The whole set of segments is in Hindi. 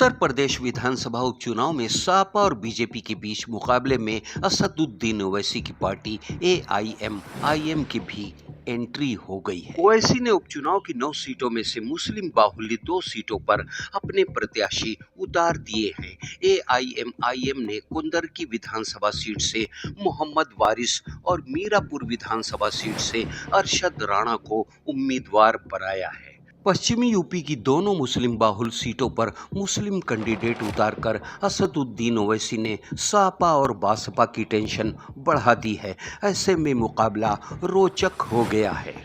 उत्तर प्रदेश विधानसभा उपचुनाव में सपा और बीजेपी के बीच मुकाबले में असदुद्दीन ओवैसी की पार्टी एआईएमआईएम की भी एंट्री हो गई है। ओवैसी ने उपचुनाव की 9 सीटों में से मुस्लिम बाहुल्य 2 सीटों पर अपने प्रत्याशी उतार दिए हैं। एआईएमआईएम ने कुंदरकी विधानसभा सीट से मोहम्मद वारिस और मीरापुर विधानसभा सीट से अरशद राणा को उम्मीदवार बनाया है। पश्चिमी यूपी की दोनों मुस्लिम बाहुल सीटों पर मुस्लिम कैंडिडेट उतारकर असदुद्दीन ओवैसी ने सपा और बसपा की टेंशन बढ़ा दी है। ऐसे में मुकाबला रोचक हो गया है।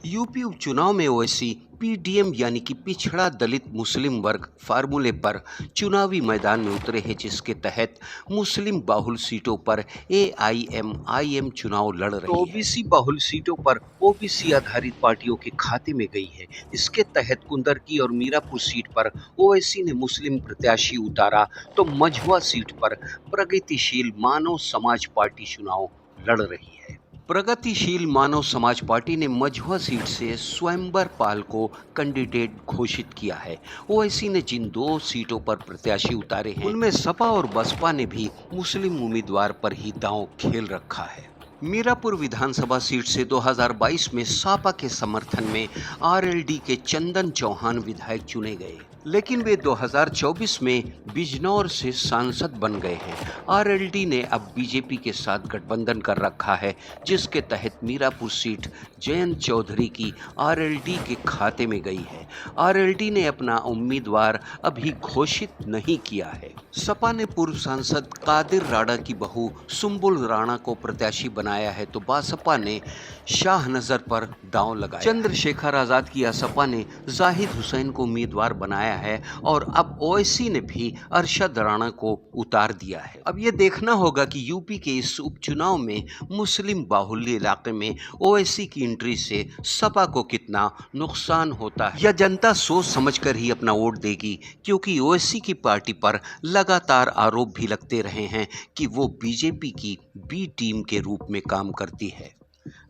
यूपी उपचुनाव में ओवैसी पीडीएम यानी कि पिछड़ा दलित मुस्लिम वर्ग फार्मूले पर चुनावी मैदान में उतरे हैं, जिसके तहत मुस्लिम बाहुल सीटों पर एआईएमआईएम चुनाव लड़ रही है। ओबीसी बाहुल सीटों पर ओबीसी आधारित पार्टियों के खाते में गई है। इसके तहत कुंदरकी और मीरापुर सीट पर ओवैसी ने मुस्लिम प्रत्याशी उतारा तो मझुआ सीट पर प्रगतिशील मानव समाज पार्टी चुनाव लड़ रही है। प्रगतिशील मानव समाज पार्टी ने मझुआ सीट से स्वयंवर पाल को कैंडिडेट घोषित किया है। ओवैसी ने जिन 2 सीटों पर प्रत्याशी उतारे हैं, उनमें सपा और बसपा ने भी मुस्लिम उम्मीदवार पर ही दांव खेल रखा है। मीरापुर विधानसभा सीट से 2022 में सपा के समर्थन में आरएलडी के चंदन चौहान विधायक चुने गए, लेकिन वे 2024 में बिजनौर से सांसद बन गए हैं। आरएलडी ने अब बीजेपी के साथ गठबंधन कर रखा है, जिसके तहत मीरापुर सीट जयंत चौधरी की आरएलडी के खाते में गई है। आरएलडी ने अपना उम्मीदवार अभी घोषित नहीं किया है। सपा ने पूर्व सांसद कादिर राणा की बहू सुंबुल राणा को प्रत्याशी बनाया है, तो बसपा ने शाहनजर पर दांव लगाया। चंद्रशेखर आजाद की सपा ने जाहिद हुसैन को उम्मीदवार बनाया है और अब ओवैसी ने भी अरशद राणा को उतार दिया है। अब ये देखना होगा कि यूपी के इस उपचुनाव में मुस्लिम बाहुल्य इलाके में ओवैसी की एंट्री से सपा को कितना नुकसान होता है। यह जनता सोच समझकर ही अपना वोट देगी, क्योंकि ओवैसी की पार्टी पर लगातार आरोप भी लगते रहे हैं कि वो बीजेपी की बी टीम के रूप में काम करती है।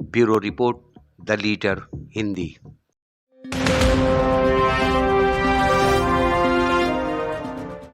Bureau report, the leader Hindi.